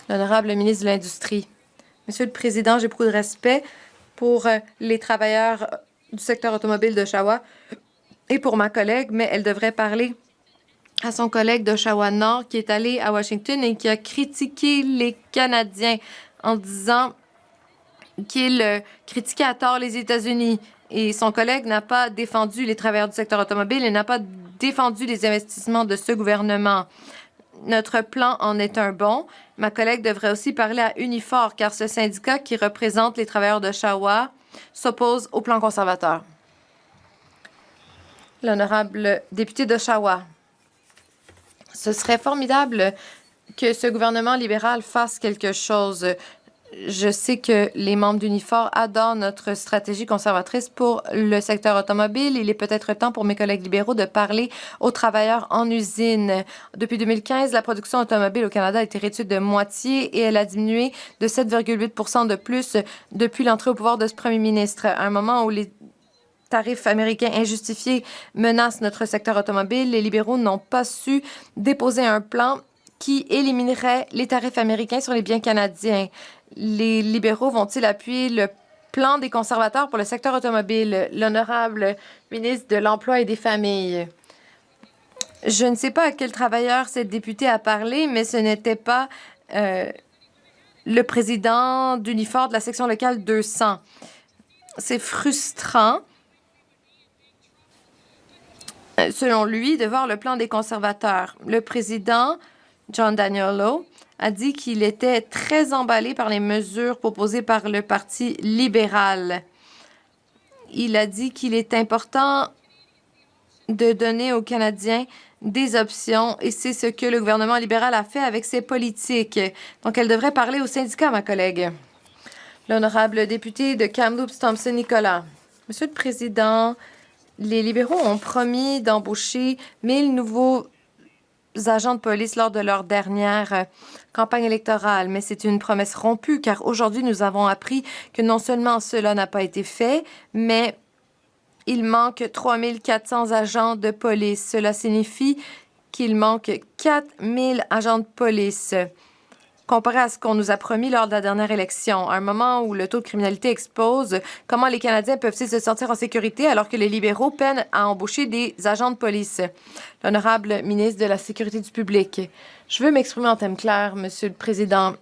L'honorable ministre de l'Industrie. Monsieur le Président, j'ai beaucoup de respect pour les travailleurs du secteur automobile d'Oshawa et pour ma collègue, mais elle devrait parler à son collègue d'Oshawa-Nord qui est allé à Washington et qui a critiqué les Canadiens en disant qu'il critiquait à tort les États-Unis. Et son collègue n'a pas défendu les travailleurs du secteur automobile et n'a pas défendu les investissements de ce gouvernement. Notre plan en est un bon. Ma collègue devrait aussi parler à Unifor, car ce syndicat qui représente les travailleurs d'Oshawa s'oppose au plan conservateur. L'honorable député d'Oshawa. Ce serait formidable que ce gouvernement libéral fasse quelque chose. Je sais que les membres d'Unifor adorent notre stratégie conservatrice pour le secteur automobile. Il est peut-être temps pour mes collègues libéraux de parler aux travailleurs en usine. Depuis 2015, la production automobile au Canada a été réduite de moitié et elle a diminué de 7,8 de plus depuis l'entrée au pouvoir de ce premier ministre. À un moment où les tarifs américains injustifiés menacent notre secteur automobile, les libéraux n'ont pas su déposer un plan qui éliminerait les tarifs américains sur les biens canadiens. Les libéraux vont-ils appuyer le plan des conservateurs pour le secteur automobile? L'honorable ministre de l'Emploi et des Familles. Je ne sais pas à quel travailleur cette députée a parlé, mais ce n'était pas le président d'Unifor de la section locale 200. C'est frustrant, selon lui, de voir le plan des conservateurs. Le président, John Danielo, a dit qu'il était très emballé par les mesures proposées par le Parti libéral. Il a dit qu'il est important de donner aux Canadiens des options et c'est ce que le gouvernement libéral a fait avec ses politiques. Donc, elle devrait parler aux syndicats, ma collègue. L'honorable député de Kamloops, Thompson-Nicolas. Monsieur le Président, les libéraux ont promis d'embaucher 1000 nouveaux agents de police lors de leur dernière campagne électorale, mais c'est une promesse rompue car aujourd'hui, nous avons appris que non seulement cela n'a pas été fait, mais il manque 3400 agents de police. Cela signifie qu'il manque 4000 agents de police. Comparé à ce qu'on nous a promis lors de la dernière élection, à un moment où le taux de criminalité explose, comment les Canadiens peuvent-ils se sentir en sécurité alors que les libéraux peinent à embaucher des agents de police? L'honorable ministre de la Sécurité du public. Je veux m'exprimer en termes clairs, Monsieur le Président.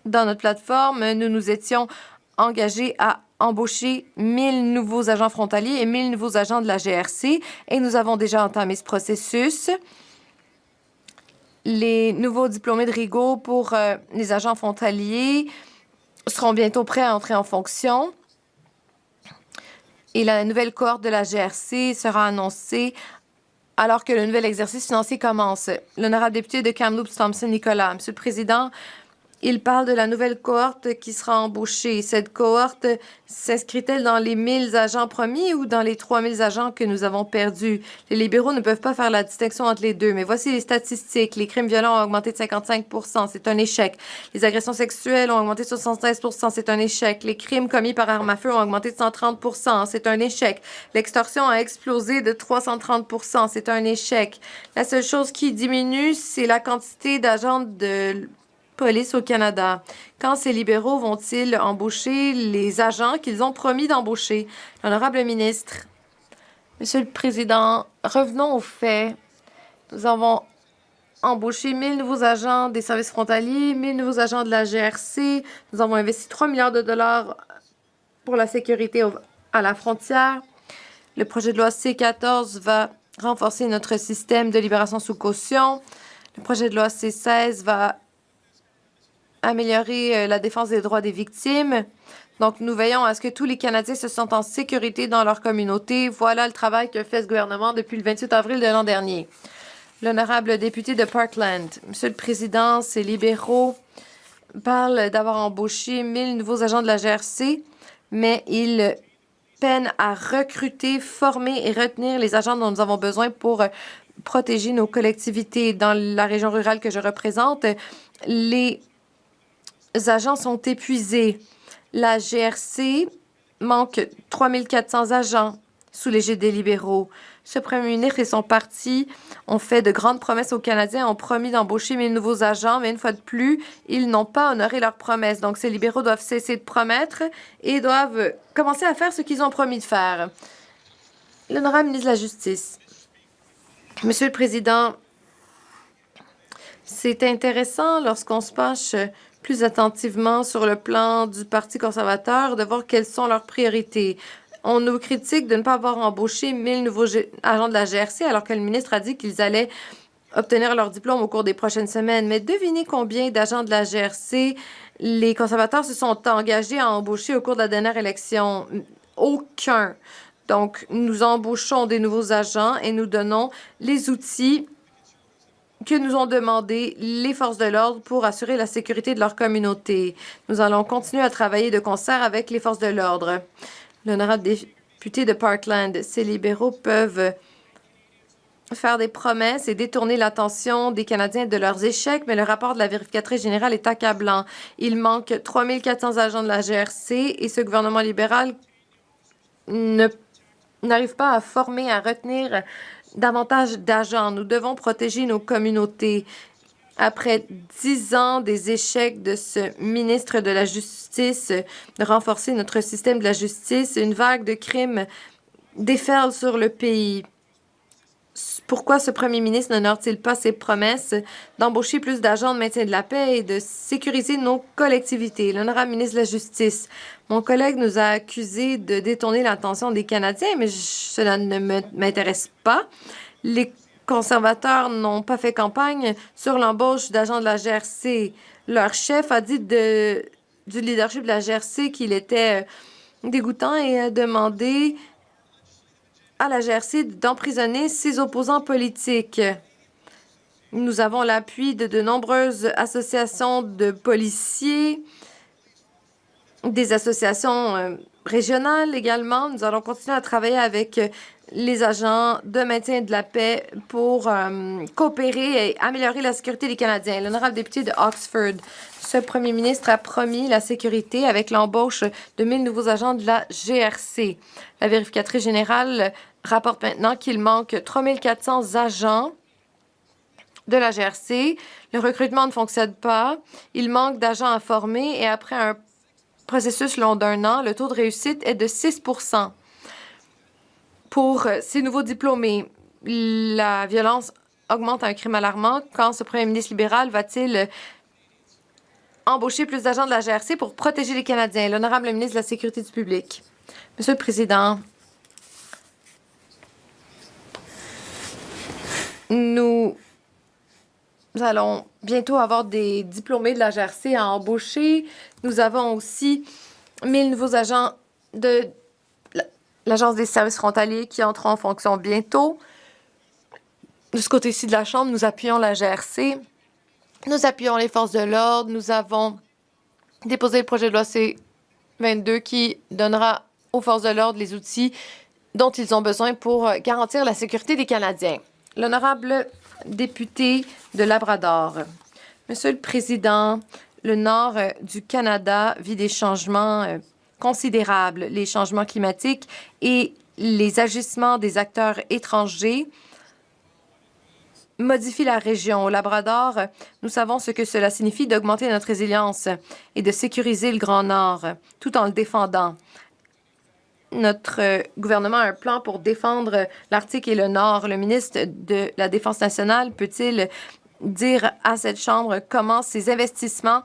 Dans notre plateforme, nous nous étions engagés à embaucher 1000 nouveaux agents frontaliers et 1000 nouveaux agents de la GRC et nous avons déjà entamé ce processus. Les nouveaux diplômés de Rigaud pour les agents frontaliers seront bientôt prêts à entrer en fonction. Et la nouvelle cohorte de la GRC sera annoncée alors que le nouvel exercice financier commence. L'honorable député de Kamloops, Thompson-Nicolas. Monsieur le Président, il parle de la nouvelle cohorte qui sera embauchée. Cette cohorte s'inscrit-elle dans les 1000 agents promis ou dans les 3000 agents que nous avons perdus? Les libéraux ne peuvent pas faire la distinction entre les deux, mais voici les statistiques. Les crimes violents ont augmenté de 55 %, c'est un échec. Les agressions sexuelles ont augmenté de 76 %, c'est un échec. Les crimes commis par arme à feu ont augmenté de 130 %, c'est un échec. L'extorsion a explosé de 330 %, c'est un échec. La seule chose qui diminue, c'est la quantité d'agents de police au Canada. Quand ces libéraux vont-ils embaucher les agents qu'ils ont promis d'embaucher? L'honorable ministre. Monsieur le Président, revenons aux faits. Nous avons embauché 1000 nouveaux agents des services frontaliers, 1000 nouveaux agents de la GRC. Nous avons investi 3 milliards de dollars pour la sécurité à la frontière. Le projet de loi C-14 va renforcer notre système de libération sous caution. Le projet de loi C-16 va améliorer la défense des droits des victimes. Donc, nous veillons à ce que tous les Canadiens se sentent en sécurité dans leur communauté. Voilà le travail que fait ce gouvernement depuis le 28 avril de l'an dernier. L'honorable député de Parkland. Monsieur le Président, ces libéraux parlent d'avoir embauché 1000 nouveaux agents de la GRC, mais ils peinent à recruter, former et retenir les agents dont nous avons besoin pour protéger nos collectivités. Dans la région rurale que je représente, les agents sont épuisés. La GRC manque 3400 agents sous l'égide des libéraux. Ce premier ministre et son parti ont fait de grandes promesses aux Canadiens, ont promis d'embaucher 1000 nouveaux agents, mais une fois de plus, ils n'ont pas honoré leurs promesses. Donc, ces libéraux doivent cesser de promettre et doivent commencer à faire ce qu'ils ont promis de faire. L'honorable ministre de la Justice. Monsieur le Président, c'est intéressant lorsqu'on se penche plus attentivement sur le plan du Parti conservateur de voir quelles sont leurs priorités. On nous critique de ne pas avoir embauché 1000 nouveaux agents de la GRC alors que le ministre a dit qu'ils allaient obtenir leur diplôme au cours des prochaines semaines. Mais devinez combien d'agents de la GRC les conservateurs se sont engagés à embaucher au cours de la dernière élection? Aucun. Donc, nous embauchons des nouveaux agents et nous donnons les outils que nous ont demandé les forces de l'ordre pour assurer la sécurité de leur communauté. Nous allons continuer à travailler de concert avec les forces de l'ordre. L'honorable député de Parkland, ces libéraux peuvent faire des promesses et détourner l'attention des Canadiens de leurs échecs, mais le rapport de la vérificatrice générale est accablant. Il manque 3 400 agents de la GRC et ce gouvernement libéral n'arrive pas à former, à retenir davantage d'agents. Nous devons protéger nos communautés. Après 10 ans des échecs de ce ministre de la Justice de renforcer notre système de la justice, une vague de crimes déferle sur le pays. Pourquoi ce premier ministre n'honore-t-il pas ses promesses d'embaucher plus d'agents de maintien de la paix et de sécuriser nos collectivités? L'honorable ministre de la Justice, mon collègue nous a accusés de détourner l'attention des Canadiens, mais cela ne m'intéresse pas. Les conservateurs n'ont pas fait campagne sur l'embauche d'agents de la GRC. Leur chef a dit du leadership de la GRC qu'il était dégoûtant et a demandé à la GRC d'emprisonner ses opposants politiques. Nous avons l'appui de nombreuses associations de policiers, des associations régionales également. Nous allons continuer à travailler avec les agents de maintien de la paix pour coopérer et améliorer la sécurité des Canadiens. L'honorable député de Oxford, ce premier ministre a promis la sécurité avec l'embauche de 1000 nouveaux agents de la GRC. La vérificatrice générale rapporte maintenant qu'il manque 3 400 agents de la GRC. Le recrutement ne fonctionne pas. Il manque d'agents à former et après un processus long d'1 an, le taux de réussite est de 6 %. Pour ces nouveaux diplômés, la violence augmente à un crime alarmant. Quand ce premier ministre libéral va-t-il embaucher plus d'agents de la GRC pour protéger les Canadiens? L'honorable ministre de la Sécurité du public. Monsieur le Président, nous allons bientôt avoir des diplômés de la GRC à embaucher. Nous avons aussi 1000 nouveaux agents de l'Agence des services frontaliers qui entrent en fonction bientôt. De ce côté-ci de la Chambre, nous appuyons la GRC. Nous appuyons les forces de l'ordre. Nous avons déposé le projet de loi C-22 qui donnera aux forces de l'ordre les outils dont ils ont besoin pour garantir la sécurité des Canadiens. L'honorable député de Labrador. Monsieur le Président, le nord du Canada vit des changements considérables. Les changements climatiques et les agissements des acteurs étrangers modifient la région. Au Labrador, nous savons ce que cela signifie d'augmenter notre résilience et de sécuriser le Grand Nord tout en le défendant. Notre gouvernement a un plan pour défendre l'Arctique et le Nord. Le ministre de la Défense nationale peut-il dire à cette Chambre comment ces investissements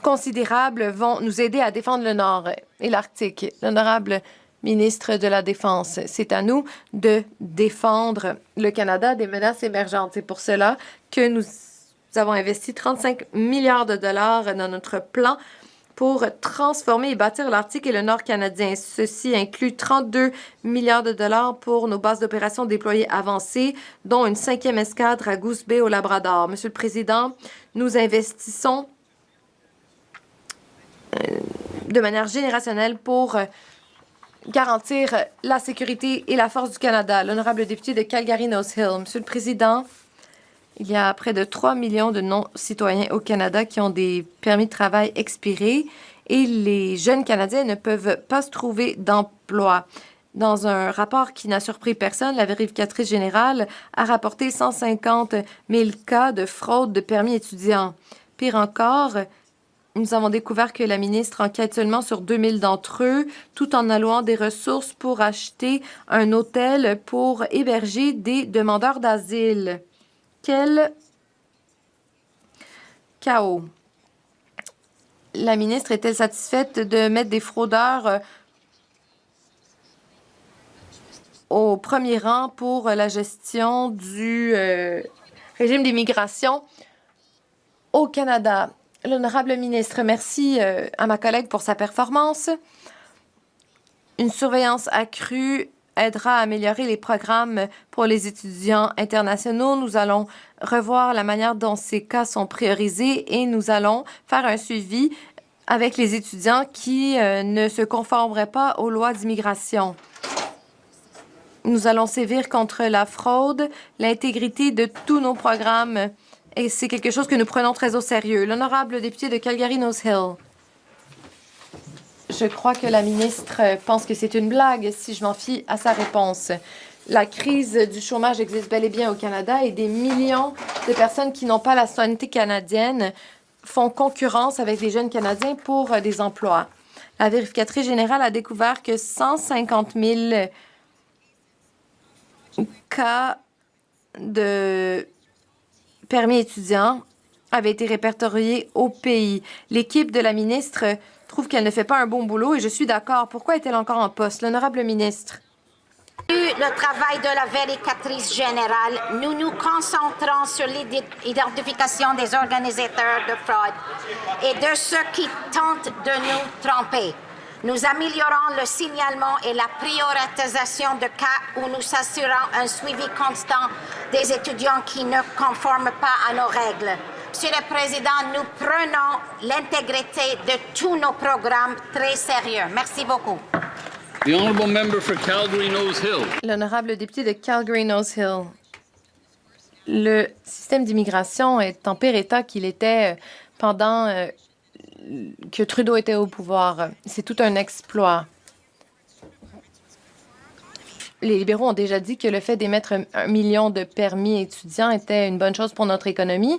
considérables vont nous aider à défendre le Nord et l'Arctique? L'honorable ministre de la Défense, c'est à nous de défendre le Canada des menaces émergentes. C'est pour cela que nous avons investi 35 milliards de dollars dans notre plan pour transformer et bâtir l'Arctique et le Nord canadien. Ceci inclut 32 milliards de dollars pour nos bases d'opérations déployées avancées, dont une 5e escadre à Goose Bay au Labrador. Monsieur le Président, nous investissons de manière générationnelle pour garantir la sécurité et la force du Canada. L'honorable député de Calgary-Nose Hill. Monsieur le Président, il y a près de 3 millions de non-citoyens au Canada qui ont des permis de travail expirés et les jeunes Canadiens ne peuvent pas se trouver d'emploi. Dans un rapport qui n'a surpris personne, la vérificatrice générale a rapporté 150 000 cas de fraude de permis étudiants. Pire encore, nous avons découvert que la ministre enquête seulement sur 2000 d'entre eux, tout en allouant des ressources pour acheter un hôtel pour héberger des demandeurs d'asile. Quel chaos. La ministre est-elle satisfaite de mettre des fraudeurs au premier rang pour la gestion du régime d'immigration au Canada. L'honorable ministre, merci à ma collègue pour sa performance. Une surveillance accrue aidera à améliorer les programmes pour les étudiants internationaux. Nous allons revoir la manière dont ces cas sont priorisés et nous allons faire un suivi avec les étudiants qui ne se conformeraient pas aux lois d'immigration. Nous allons sévir contre la fraude, l'intégrité de tous nos programmes et c'est quelque chose que nous prenons très au sérieux. L'honorable député de Calgary-Nose Hill. Je crois que la ministre pense que c'est une blague si je m'en fie à sa réponse. La crise du chômage existe bel et bien au Canada et des millions de personnes qui n'ont pas la citoyenneté canadienne font concurrence avec les jeunes Canadiens pour des emplois. La vérificatrice générale a découvert que 150 000 cas de permis étudiants avaient été répertoriés au pays. L'équipe de la ministre trouve qu'elle ne fait pas un bon boulot et je suis d'accord. Pourquoi est-elle encore en poste? L'honorable ministre. Le travail de la vérificatrice générale, nous nous concentrons sur l'identification des organisateurs de fraude et de ceux qui tentent de nous tromper. Nous améliorons le signalement et la priorisation de cas où nous assurons un suivi constant des étudiants qui ne conforment pas à nos règles. Monsieur le Président, nous prenons l'intégrité de tous nos programmes très sérieux. Merci beaucoup. The honourable member for Calgary-Nose Hill. L'honorable député de Calgary-Nose Hill. Le système d'immigration est en pire état qu'il était pendant que Trudeau était au pouvoir. C'est tout un exploit. Les libéraux ont déjà dit que le fait d'émettre 1 million de permis étudiants était une bonne chose pour notre économie.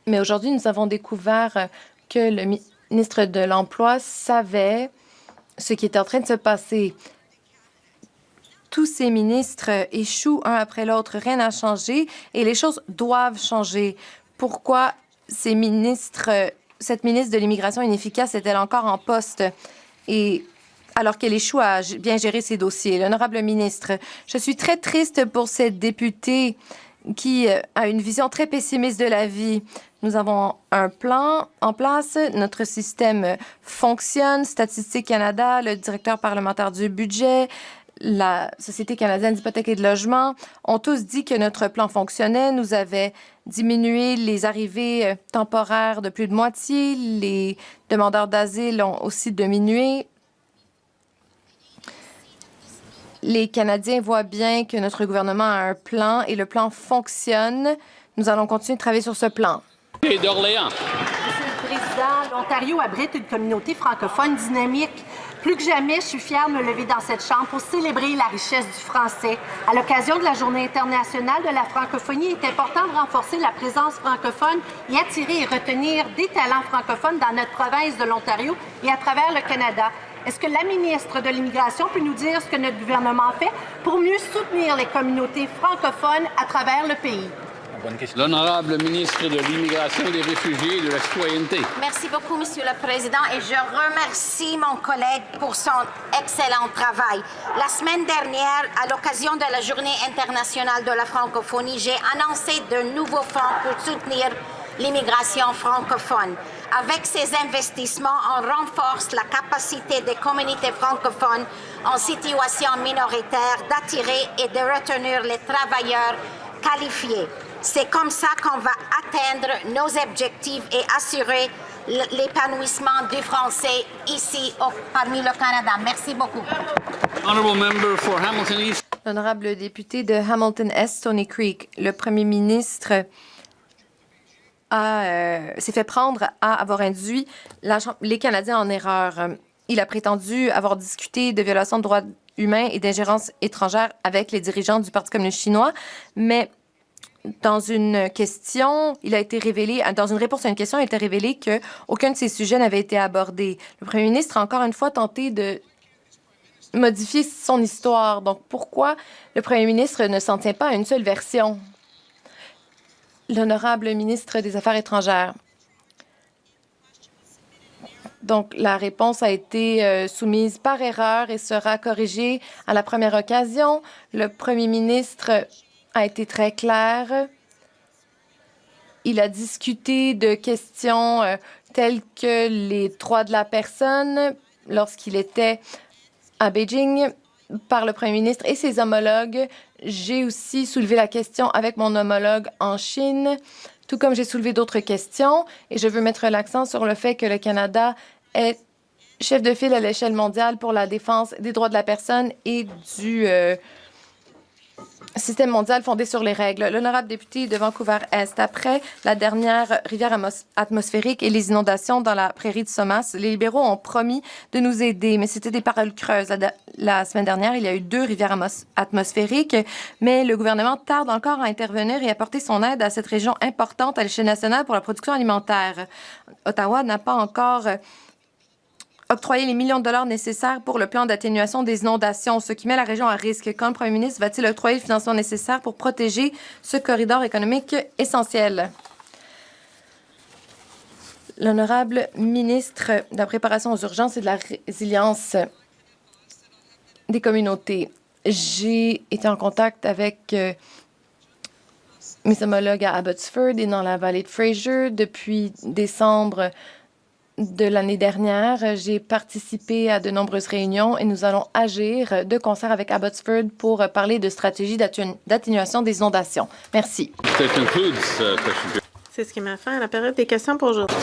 Mais aujourd'hui, nous avons découvert que le ministre de l'Emploi savait ce qui est en train de se passer. Tous ces ministres échouent un après l'autre. Rien n'a changé et les choses doivent changer. Pourquoi cette ministre de l'immigration inefficace est-elle encore en poste et alors qu'elle échoue à bien gérer ses dossiers? L'honorable ministre, je suis très triste pour cette députée qui a une vision très pessimiste de la vie. Nous avons un plan en place, notre système fonctionne, Statistique Canada, le directeur parlementaire du budget, la Société canadienne d'hypothèques et de logement ont tous dit que notre plan fonctionnait. Nous avons diminué les arrivées temporaires de plus de moitié. Les demandeurs d'asile ont aussi diminué. Les Canadiens voient bien que notre gouvernement a un plan et le plan fonctionne. Nous allons continuer de travailler sur ce plan. Et d'Orléans. Monsieur le Président, l'Ontario abrite une communauté francophone dynamique. Plus que jamais, je suis fière de me lever dans cette chambre pour célébrer la richesse du français. À l'occasion de la Journée internationale de la francophonie, il est important de renforcer la présence francophone et attirer et retenir des talents francophones dans notre province de l'Ontario et à travers le Canada. Est-ce que la ministre de l'Immigration peut nous dire ce que notre gouvernement fait pour mieux soutenir les communautés francophones à travers le pays? L'honorable ministre de l'Immigration, des Réfugiés et de la Citoyenneté. Merci beaucoup, Monsieur le Président, et je remercie mon collègue pour son excellent travail. La semaine dernière, à l'occasion de la Journée internationale de la francophonie, j'ai annoncé de nouveaux fonds pour soutenir l'immigration francophone. Avec ces investissements, on renforce la capacité des communautés francophones en situation minoritaire d'attirer et de retenir les travailleurs qualifiés. C'est comme ça qu'on va atteindre nos objectifs et assurer l'épanouissement du français ici parmi le Canada. Merci beaucoup. L'honorable député de Hamilton-Est, Stony Creek, le premier ministre s'est fait prendre à avoir induit les Canadiens en erreur. Il a prétendu avoir discuté de violations de droits humains et d'ingérence étrangère avec les dirigeants du Parti communiste chinois, mais dans une question, il a été révélé, dans une réponse à une question, il a été révélé qu'aucun de ces sujets n'avait été abordé. Le premier ministre a encore une fois tenté de modifier son histoire. Donc, pourquoi le premier ministre ne s'en tient pas à une seule version? L'honorable ministre des Affaires étrangères. Donc, la réponse a été soumise par erreur et sera corrigée à la première occasion. Le premier ministre a été très clair Il a discuté de questions telles que les droits de la personne lorsqu'il était à Beijing par le premier ministre et ses homologues. J'ai aussi soulevé la question avec mon homologue en Chine, tout comme j'ai soulevé d'autres questions. Et je veux mettre l'accent sur le fait que le Canada est chef de file à l'échelle mondiale pour la défense des droits de la personne et du système mondial fondé sur les règles. L'honorable député de Vancouver-Est, après la dernière rivière atmosphérique et les inondations dans la prairie de Somas, les libéraux ont promis de nous aider, mais c'était des paroles creuses. La semaine dernière, il y a eu 2 rivières atmosphériques, mais le gouvernement tarde encore à intervenir et apporter son aide à cette région importante à l'échelle nationale pour la production alimentaire. Ottawa n'a pas encore octroyer les millions de dollars nécessaires pour le plan d'atténuation des inondations, ce qui met la région à risque. Quand le premier ministre va-t-il octroyer le financement nécessaire pour protéger ce corridor économique essentiel? L'honorable ministre de la Préparation aux urgences et de la résilience des communautés. J'ai été en contact avec mes homologues à Abbotsford et dans la vallée de Fraser depuis décembre de l'année dernière. J'ai participé à de nombreuses réunions et nous allons agir de concert avec Abbotsford pour parler de stratégie d'atténuation des inondations. Merci. C'est ce qui m'a fait la période des questions pour aujourd'hui.